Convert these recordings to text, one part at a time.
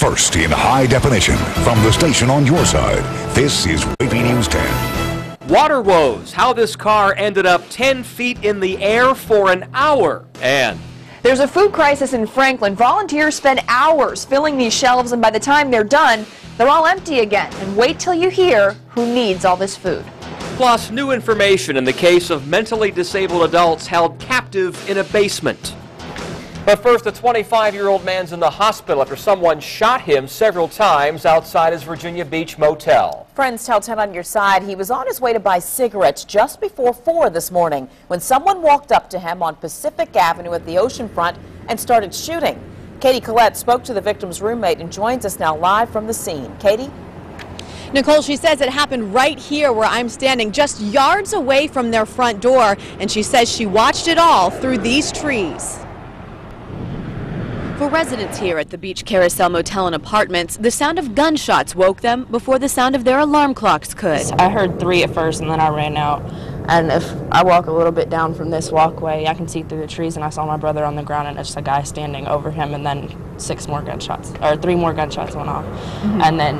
First in high definition from the station on your side, this is WAVY News 10. Water woes, how this car ended up 10 feet in the air for an hour. And there's a food crisis in Franklin. Volunteers spend hours filling these shelves, and by the time they're done, they're all empty again. And wait till you hear who needs all this food. plus new information in the case of mentally disabled adults held captive in a basement. But first, a 25-year-old man's in the hospital after someone shot him several times outside his Virginia Beach motel. Friends tell 10 on your side he was on his way to buy cigarettes just before 4 this morning when someone walked up to him on Pacific Avenue at the oceanfront and started shooting. Katie Collette spoke to the victim's roommate and joins us now live from the scene. Katie? Nicole, she says it happened right here where I'm standing, just yards away from their front door, and she says she watched it all through these trees. For residents here at the Beach Carousel Motel and Apartments, the sound of gunshots woke them before the sound of their alarm clocks could. I heard 3 at first and then I ran out. And if I walk a little bit down from this walkway, I can see through the trees, and I saw my brother on the ground and it's a guy standing over him, and then 3 more gunshots went off. And then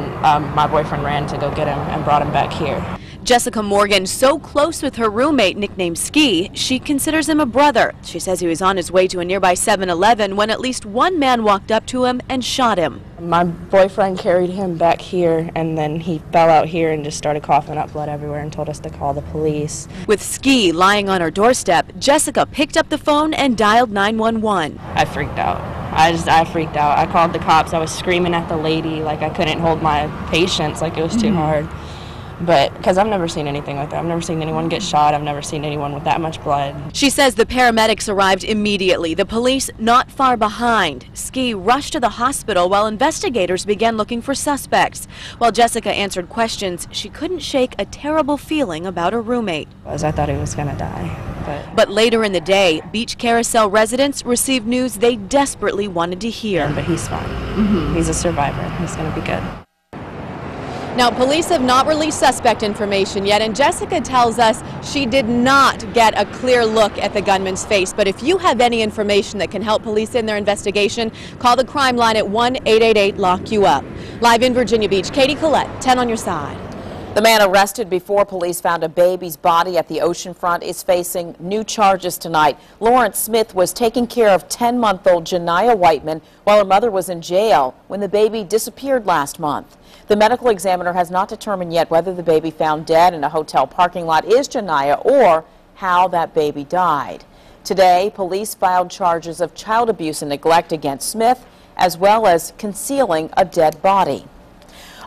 my boyfriend ran to go get him and brought him back here. Jessica Morgan, so close with her roommate, nicknamed Ski, she considers him a brother. She says he was on his way to a nearby 7-Eleven when at least one man walked up to him and shot him. My boyfriend carried him back here, and then he fell out here and just started coughing up blood everywhere and told us to call the police. With Ski lying on her doorstep, Jessica picked up the phone and dialed 911. I freaked out. I freaked out. I called the cops. I was screaming at the lady like I couldn't hold my patience, like it was too hard. But because I've never seen anything like that. I've never seen anyone get shot. I've never seen anyone with that much blood. She says the paramedics arrived immediately. The police not far behind. Ski rushed to the hospital while investigators began looking for suspects. While Jessica answered questions, she couldn't shake a terrible feeling about her roommate. I thought he was going to die. But later in the day, Beach Carousel residents received news they desperately wanted to hear. But he's fine. He's a survivor. He's going to be good. Now, police have not released suspect information yet, and Jessica tells us she did not get a clear look at the gunman's face. But if you have any information that can help police in their investigation, call the crime line at 1-888-LOCK-YOU-UP. Live in Virginia Beach, Katie Collette, 10 on your side. The man arrested before police found a baby's body at the oceanfront is facing new charges tonight. Lawrence Smith was taking care of 10-month-old Janiyah Whiteman while her mother was in jail when the baby disappeared last month. The medical examiner has not determined yet whether the baby found dead in a hotel parking lot is Janiyah or how that baby died. Today, police filed charges of child abuse and neglect against Smith, as well as concealing a dead body.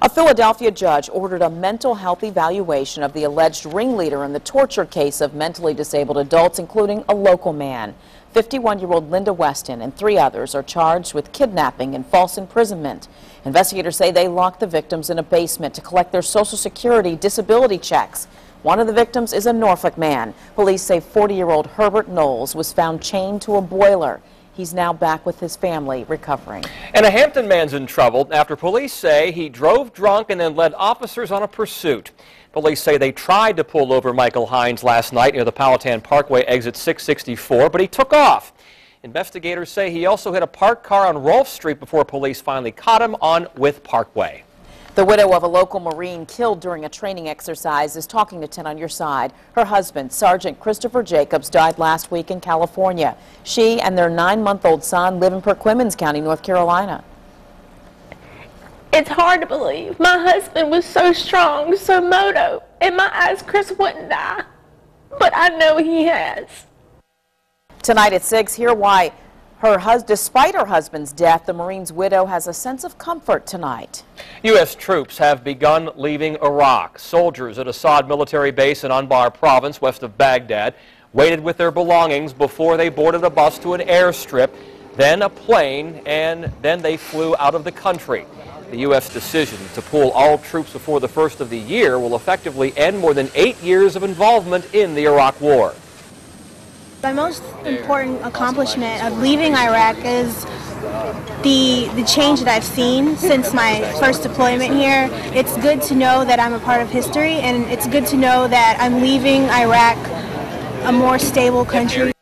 A Philadelphia judge ordered a mental health evaluation of the alleged ringleader in the torture case of mentally disabled adults, including a local man. 51-year-old Linda Weston and 3 others are charged with kidnapping and false imprisonment. Investigators say they locked the victims in a basement to collect their Social Security disability checks. One of the victims is a Norfolk man. Police say 40-year-old Herbert Knowles was found chained to a boiler. He's now back with his family recovering. And a Hampton man's in trouble after police say he drove drunk and then led officers on a pursuit. Police say they tried to pull over Michael Hines last night near the Powhatan Parkway exit 664, but he took off. Investigators say he also hit a parked car on Rolfe Street before police finally caught him on Wythe Parkway. The widow of a local Marine killed during a training exercise is talking to 10 on your side. Her husband, Sergeant Christopher Jacobs, died last week in California. She and their 9-month-old son live in Perquimans County, North Carolina. It's hard to believe. My husband was so strong, so moto. In my eyes, Chris wouldn't die. But I know he has. Tonight at 6, hear why despite her husband's death, the Marine's widow has a sense of comfort tonight. U.S. troops have begun leaving Iraq. Soldiers at Assad military base in Anbar province west of Baghdad waited with their belongings before they boarded a bus to an airstrip, then a plane, and then they flew out of the country. The U.S. decision to pull all troops before the first of the year will effectively end more than 8 years of involvement in the Iraq War. My most important accomplishment of leaving Iraq is the change that I've seen since my first deployment here. It's good to know that I'm a part of history, and it's good to know that I'm leaving Iraq a more stable country.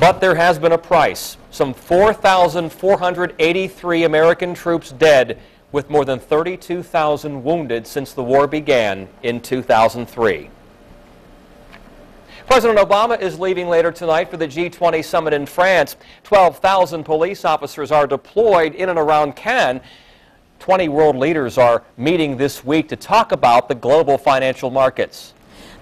But there has been a price. Some 4,483 American troops dead, with more than 32,000 wounded since the war began in 2003. President Obama is leaving later tonight for the G20 summit in France. 12,000 police officers are deployed in and around Cannes. 20 world leaders are meeting this week to talk about the global financial markets.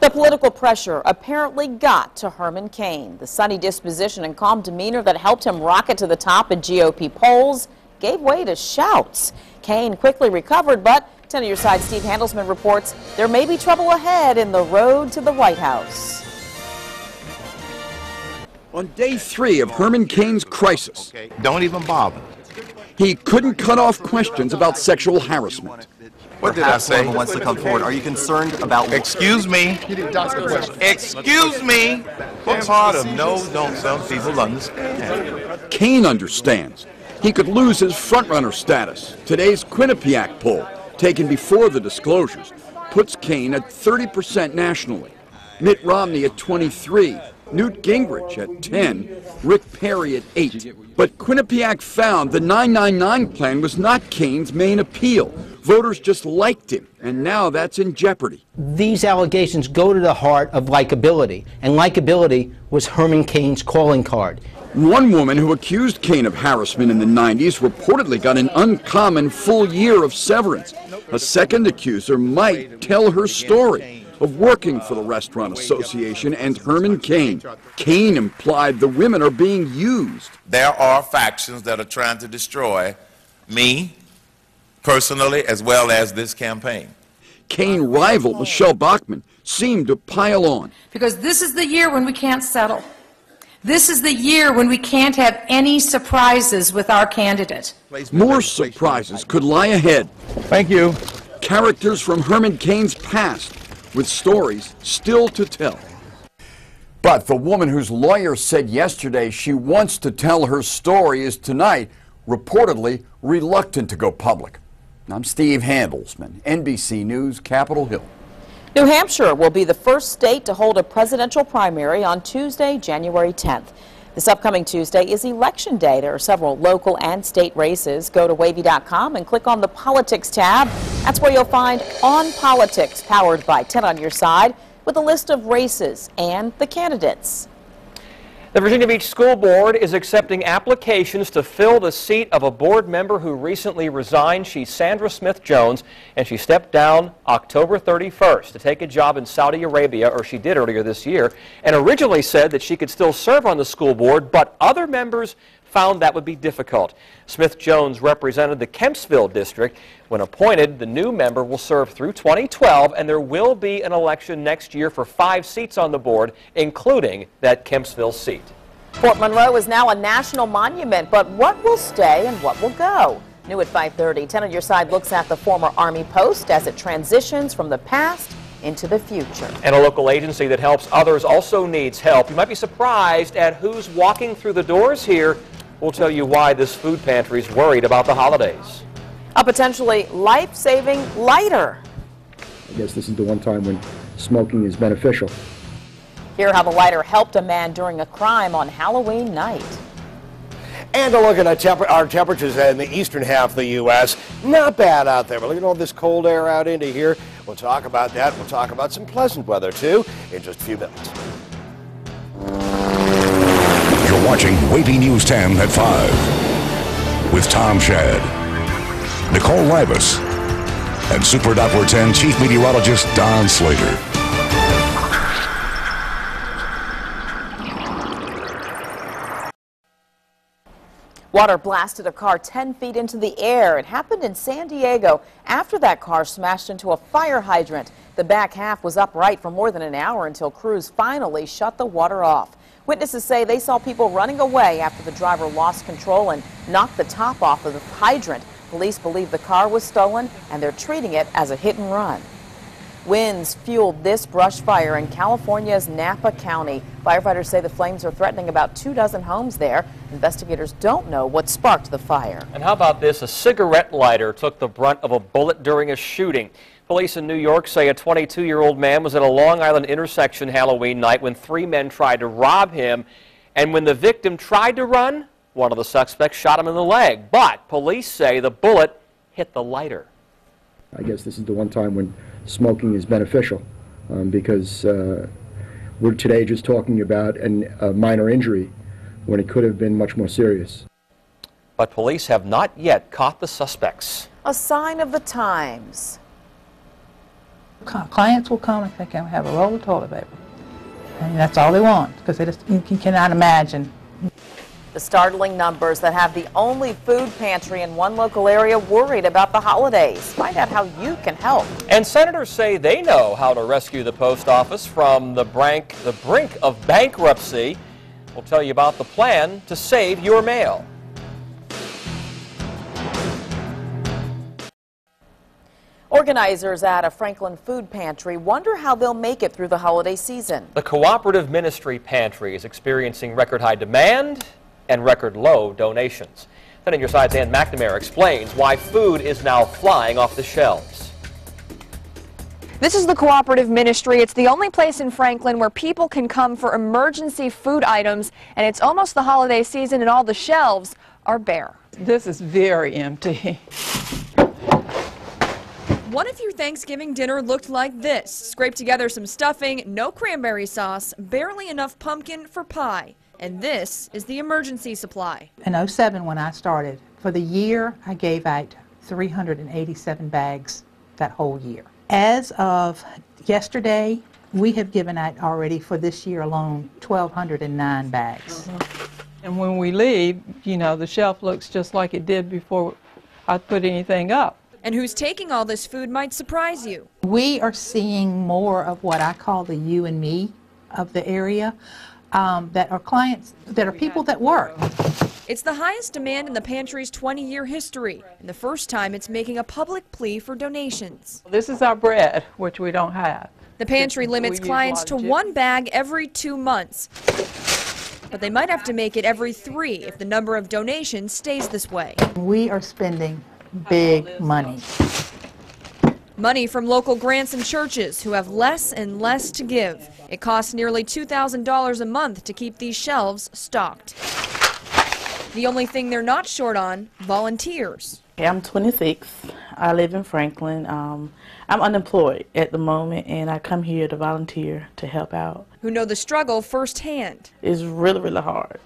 The political pressure apparently got to Herman Cain. The sunny disposition and calm demeanor that helped him rocket to the top in GOP polls gave way to shouts. Cain quickly recovered, but 10 on your side, Steve Handelsman reports there may be trouble ahead in the road to the White House. On day 3 of Herman Cain's crisis, Don't even bother. he couldn't cut off questions about sexual harassment. What did I say? Wants to come forward. Are you concerned about? Excuse me. Excuse me. What part of no don't some people understand? Cain understands. He could lose his frontrunner status. Today's Quinnipiac poll, taken before the disclosures, puts Cain at 30% nationally. Mitt Romney at 23%. Newt Gingrich at 10%, Rick Perry at 8%. But Quinnipiac found the 999 plan was not Cain's main appeal. Voters just liked him, and now that's in jeopardy. These allegations go to the heart of likability, and likability was Herman Cain's calling card. One woman who accused Cain of harassment in the 90s reportedly got an uncommon full year of severance. A second accuser might tell her story of working for the Restaurant Association and Herman Cain. Cain implied the women are being used. There are factions that are trying to destroy me personally as well as this campaign. Cain rival Michelle Bachmann seemed to pile on. Because this is the year when we can't settle. This is the year when we can't have any surprises with our candidate. More surprises could lie ahead. Thank you. Characters from Herman Cain's past, with stories still to tell. But the woman whose lawyer said yesterday she wants to tell her story is tonight reportedly reluctant to go public. I'm Steve Handelsman, NBC News, Capitol Hill. New Hampshire will be the first state to hold a presidential primary on Tuesday, January 10th. This upcoming Tuesday is Election Day. There are several local and state races. Go to WAVY.com and click on the Politics tab. That's where you'll find On Politics, powered by 10 on your side, with a list of races and the candidates. The Virginia Beach School Board is accepting applications to fill the seat of a board member who recently resigned. She's Sandra Smith-Jones, and she stepped down October 31st to take a job in Saudi Arabia, or she did earlier this year, and originally said that she could still serve on the school board, but other members found that would be difficult. Smith-Jones represented the Kempsville district. When appointed, the new member will serve through 2012, and there will be an election next year for 5 seats on the board, including that Kempsville seat. Fort Monroe is now a national monument, but what will stay and what will go? New at 5:30, 10 on your side looks at the former Army post as it transitions from the past into the future. And a local agency that helps others also needs help. You might be surprised at who's walking through the doors here. We'll tell you why this food pantry is worried about the holidays. A potentially life-saving lighter. I guess this is the one time when smoking is beneficial. Hear how the lighter helped a man during a crime on Halloween night. And a look at our temperatures in the eastern half of the U.S. Not bad out there, but look at all this cold air out into here. We'll talk about that. We'll talk about some pleasant weather, too, in just a few minutes. You're watching WAVY News 10 at 5 with Tom Shad, Nicole Ribas, and Super Doppler 10 Chief Meteorologist Don Slater. Water blasted a car 10 feet into the air. It happened in San Diego after that car smashed into a fire hydrant. The back half was upright for more than an hour until crews finally shut the water off. Witnesses say they saw people running away after the driver lost control and knocked the top off of the hydrant. Police believe the car was stolen and they're treating it as a hit and run. Winds fueled this brush fire in California's Napa County. Firefighters say the flames are threatening about 24 homes there. Investigators don't know what sparked the fire. And how about this? A cigarette lighter took the brunt of a bullet during a shooting. Police in New York say a 22-year-old man was at a Long Island intersection Halloween night when 3 men tried to rob him, And when the victim tried to run, one of the suspects shot him in the leg. But police say the bullet hit the lighter. I guess this is the one time when smoking is beneficial because we're today just talking about a minor injury when it could have been much more serious. But police have not yet caught the suspects. A sign of the times. Clients will come if they can have a roll of toilet paper. And that's all they want, because you cannot imagine. The startling numbers that have the only food pantry in one local area worried about the holidays. Find out how you can help. And senators say they know how to rescue the post office from the brink of bankruptcy. We'll tell you about the plan to save your mail. Organizers at a Franklin food pantry wonder how they'll make it through the holiday season. The Cooperative Ministry pantry is experiencing record high demand and record low donations. Then on your side's Ann McNamara explains why food is now flying off the shelves. This is the Cooperative Ministry. It's the only place in Franklin where people can come for emergency food items, and it's almost the holiday season and all the shelves are bare. This is very empty. What if your Thanksgiving dinner looked like this? Scrape together some stuffing, no cranberry sauce, barely enough pumpkin for pie. And this is the emergency supply. In '07, when I started, for the year, I gave out 387 bags that whole year. As of yesterday, we have given out already for this year alone 1,209 bags. And when we leave, you know, the shelf looks just like it did before I put anything up. And who's taking all this food might surprise you. We are seeing more of what I call the you and me of the area, that are clients, that are people that work. It's the highest demand in the pantry's 20-year history, and the first time it's making a public plea for donations. This is our bread, which we don't have. The pantry limits clients to one bag every 2 months. But they might have to make it every 3 if the number of donations stays this way. We are spending big money. Money from local grants and churches who have less and less to give. It costs nearly $2,000 a month to keep these shelves stocked. The only thing they're not short on, volunteers. I'm 26. I live in Franklin. I'm unemployed at the moment, and I come here to volunteer to help out. Who know the struggle firsthand. It's really, really hard.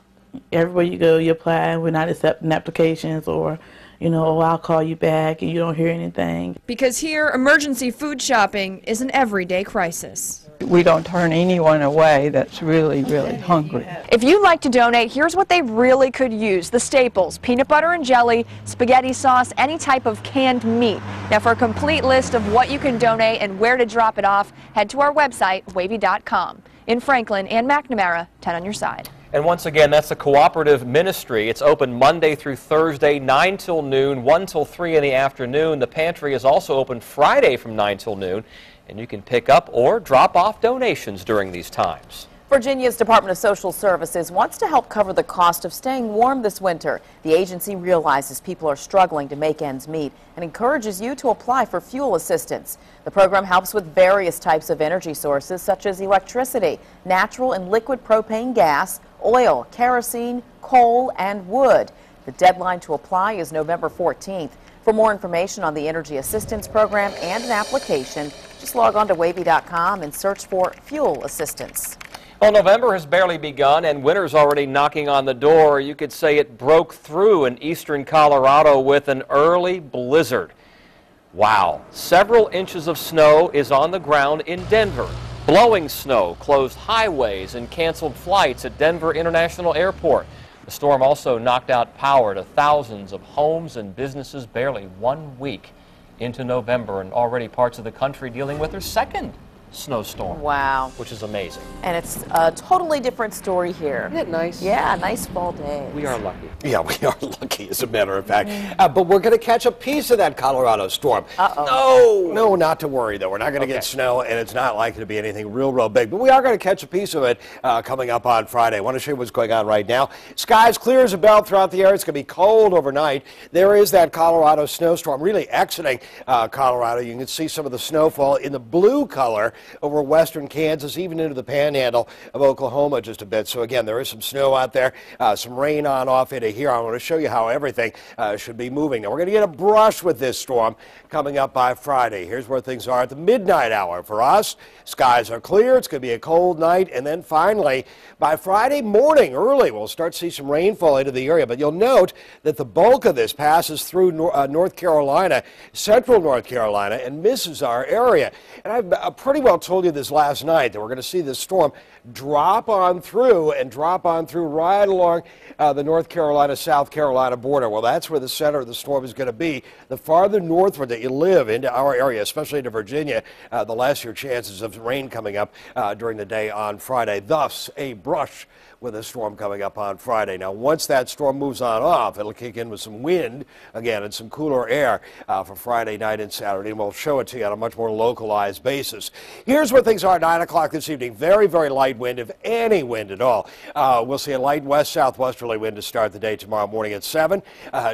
Everywhere you go, you apply, and we're not accepting applications, or you know, oh, I'll call you back and you don't hear anything. Because here, emergency food shopping is an everyday crisis. We don't turn anyone away that's really, really hungry. If you'd like to donate, here's what they really could use. The staples: peanut butter and jelly, spaghetti sauce, any type of canned meat. Now, for a complete list of what you can donate and where to drop it off, head to our website, WAVY.com. In Franklin, Ann McNamara, 10 on your side. And once again, that's the Cooperative Ministry. It's open Monday through Thursday, 9 till noon, 1 till 3 in the afternoon. The pantry is also open Friday from 9 till noon, and you can pick up or drop off donations during these times. Virginia's Department of Social Services wants to help cover the cost of staying warm this winter. The agency realizes people are struggling to make ends meet and encourages you to apply for fuel assistance. The program helps with various types of energy sources such as electricity, natural and liquid propane gas, oil, kerosene, coal, and wood. The deadline to apply is November 14th. For more information on the Energy Assistance Program and an application, just log on to WAVY.com and search for Fuel Assistance. Well, November has barely begun and winter's already knocking on the door. You could say it broke through in eastern Colorado with an early blizzard. Wow. Several inches of snow is on the ground in Denver. Blowing snow closed highways and canceled flights at Denver International Airport. The storm also knocked out power to thousands of homes and businesses barely 1 week into November, and already parts of the country dealing with their second snowstorm. Wow. Which is amazing. And it's a totally different story here. Isn't it nice? Yeah, nice fall day. We are lucky. Yeah, we are lucky, as a matter of fact. But we're going to catch a piece of that Colorado storm. No, not to worry, though. We're not going to get snow, and it's not likely to be anything real big. But we are going to catch a piece of it coming up on Friday. I want to show you what's going on right now. Skies clear as a bell throughout the area. It's going to be cold overnight. There is that Colorado snowstorm really exiting Colorado. You can see some of the snowfall in the blue color. over western Kansas, even into the panhandle of Oklahoma just a bit. So again, there is some snow out there, some rain on off into here. I want to show you how everything should be moving. Now we're going to get a brush with this storm coming up by Friday. Here's where things are at the midnight hour for us. Skies are clear. It's going to be a cold night, and then finally by Friday morning early we'll start to see some rainfall into the area. But you'll note that the bulk of this passes through North Carolina, central North Carolina, and misses our area. And I pretty well told you this last night that we're going to see this storm drop on through right along the North Carolina-South Carolina border. Well, that's where the center of the storm is going to be. The farther northward that you live into our area, especially into Virginia, the less your chances of rain coming up during the day on Friday. Thus, a brush with a storm coming up on Friday. Now, once that storm moves on off, it'll kick in with some wind, again, and some cooler air for Friday night and Saturday, and we'll show it to you on a much more localized basis. Here's where things are at 9 o'clock this evening. Very, very light wind, if any wind at all. We'll see a light west-southwesterly wind to start the day tomorrow morning at 7.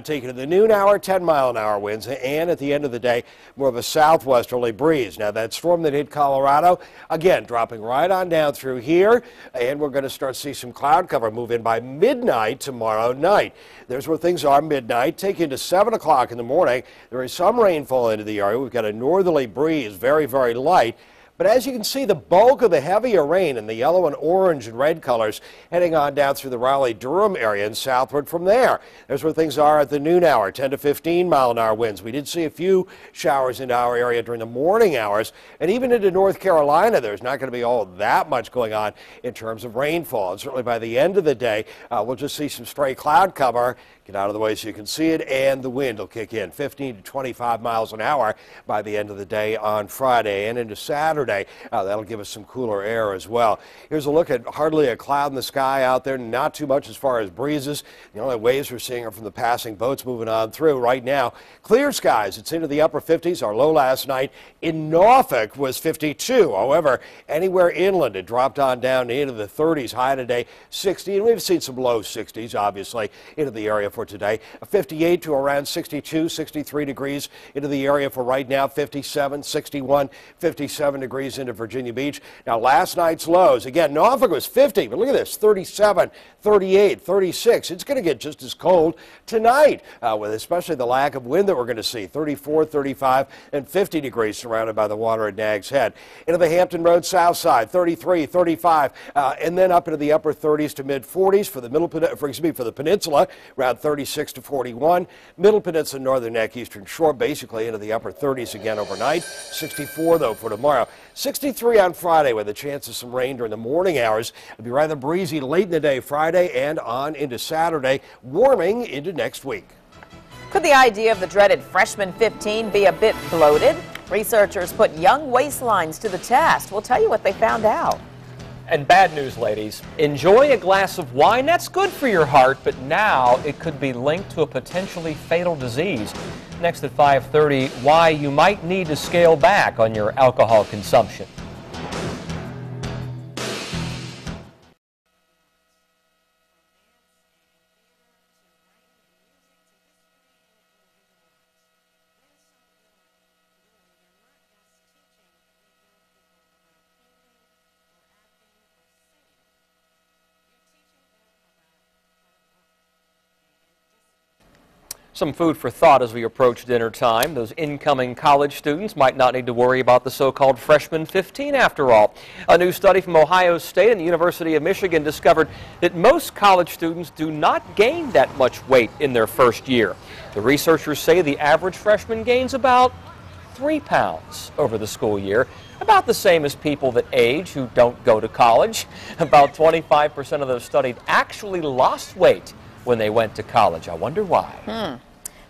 Taking to the noon hour, 10-mile-an-hour winds, and at the end of the day, more of a southwesterly breeze. Now, that storm that hit Colorado, again, dropping right on down through here, and we're going to start to see some cloud cover move in by midnight tomorrow night. There's where things are midnight. Take you to 7 o'clock in the morning. There is some rainfall into the area. We've got a northerly breeze, very, very light. But as you can see, the bulk of the heavier rain in the yellow and orange and red colors heading on down through the Raleigh-Durham area and southward from there. There's where things are at the noon hour, 10 to 15-mile-an-hour winds. We did see a few showers into our area during the morning hours, and even into North Carolina, there's not going to be all that much going on in terms of rainfall. And certainly by the end of the day, we'll just see some stray cloud cover. Get out of the way so you can see it, and the wind will kick in 15 to 25 miles an hour by the end of the day on Friday and into Saturday. That'll give us some cooler air as well. Here's a look at hardly a cloud in the sky out there, not too much as far as breezes. The only waves we're seeing are from the passing boats moving on through. Right now, clear skies. It's into the upper 50s. Our low last night in Norfolk was 52. However, anywhere inland, it dropped on down into the 30s. High today, 60, and we've seen some low 60s, obviously, into the area for today. 58 to around 62, 63 degrees into the area for right now, 57, 61, 57 degrees into Virginia Beach. Now, last night's lows, again, Norfolk was 50, but look at this, 37, 38, 36. It's going to get just as cold tonight, with especially the lack of wind that we're going to see, 34, 35, and 50 degrees surrounded by the water at Nags Head. Into the Hampton Road south side, 33, 35, and then up into the upper 30s to mid 40s for the peninsula, around 36 to 41. Middle Peninsula, Northern Neck, Eastern Shore, basically into the upper 30s again overnight. 64, though, for tomorrow. 63 on Friday with a chance of some rain during the morning hours. It'll be rather breezy late in the day Friday and on into Saturday, warming into next week. Could the idea of the dreaded freshman 15 be a bit bloated? Researchers put young waistlines to the test. We'll tell you what they found out. And bad news, ladies. Enjoy a glass of wine. That's good for your heart, but now it could be linked to a potentially fatal disease. Next at 5:30, why you might need to scale back on your alcohol consumption. Some food for thought as we approach dinner time. Those incoming college students might not need to worry about the so-called freshman 15 after all. A new study from Ohio State and the University of Michigan discovered that most college students do not gain that much weight in their first year. The researchers say the average freshman gains about 3 pounds over the school year, about the same as people that age who don't go to college. About 25% of those studied actually lost weight when they went to college. I wonder why.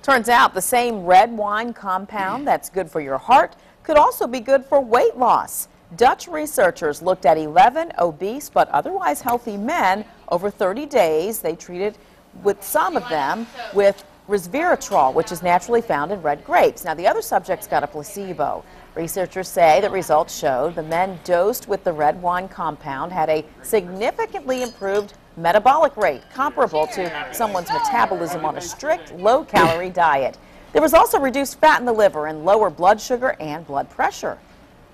Turns out the same red wine compound that's good for your heart could also be good for weight loss. Dutch researchers looked at 11 obese but otherwise healthy men over 30 days. They treated with some of them with resveratrol, which is naturally found in red grapes. Now, the other subjects got a placebo. Researchers say the results showed the men dosed with the red wine compound had a significantly improved metabolic rate, comparable to someone's metabolism on a strict, low-calorie diet. There was also reduced fat in the liver and lower blood sugar and blood pressure.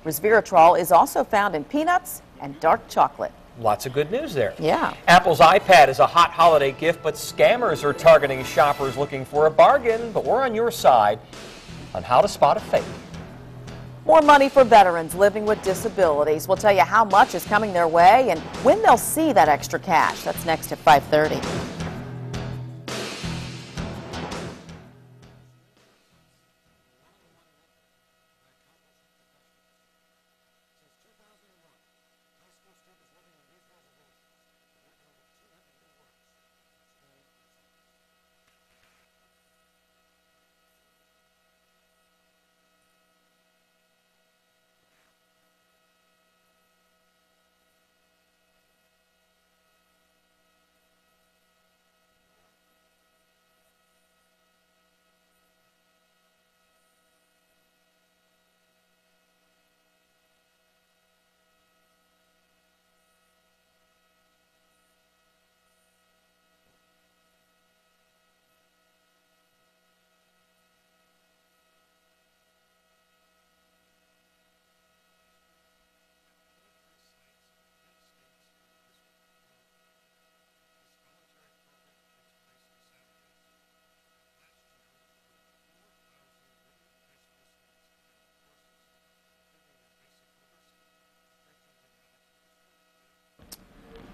Resveratrol is also found in peanuts and dark chocolate. Lots of good news there. Yeah. Apple's iPad is a hot holiday gift, but scammers are targeting shoppers looking for a bargain. But we're on your side on how to spot a fake. More money for veterans living with disabilities. We'll tell you how much is coming their way and when they'll see that extra cash. That's next at 5:30.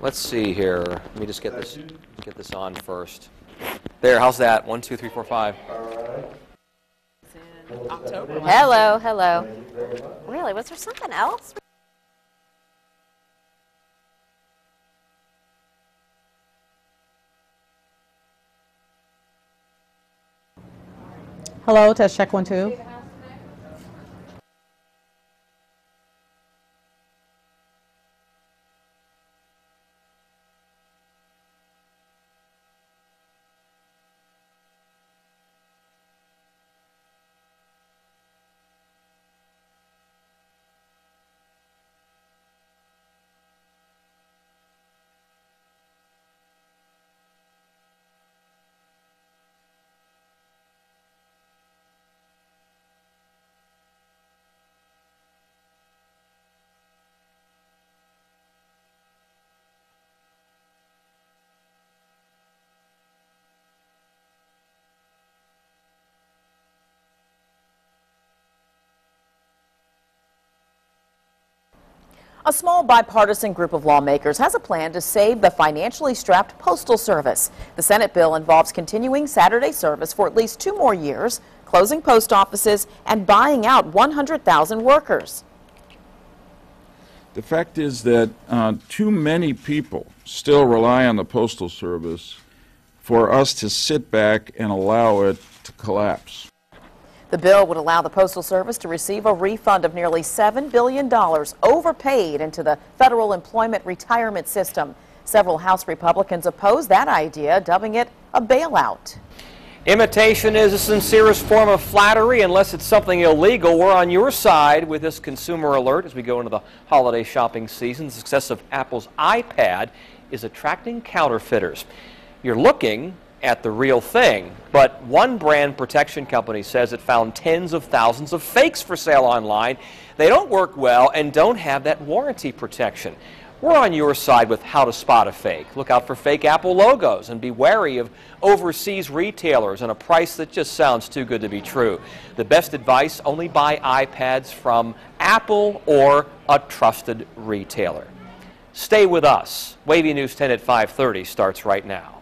Let's see here. Let me just get this on first. There, how's that? 1, 2, 3, 4, 5. October. Hello, hello. Really? Was there something else? Hello, test check 1, 2. A small bipartisan group of lawmakers has a plan to save the financially strapped Postal Service. The Senate bill involves continuing Saturday service for at least 2 more years, closing post offices, and buying out 100,000 workers. The fact is that too many people still rely on the Postal Service for us to sit back and allow it to collapse. The bill would allow the Postal Service to receive a refund of nearly $7 billion overpaid into the federal employment retirement system. Several House Republicans oppose that idea, dubbing it a bailout. Imitation is the sincerest form of flattery unless it's something illegal. We're on your side with this consumer alert as we go into the holiday shopping season. The success of Apple's iPad is attracting counterfeiters. You're looking at the real thing, but one brand protection company says it found tens of thousands of fakes for sale online. They don't work well and don't have that warranty protection. We're on your side with how to spot a fake. Look out for fake Apple logos and be wary of overseas retailers and a price that just sounds too good to be true. The best advice: only buy iPads from Apple or a trusted retailer. Stay with us. WAVY News 10 at 5:30 starts right now.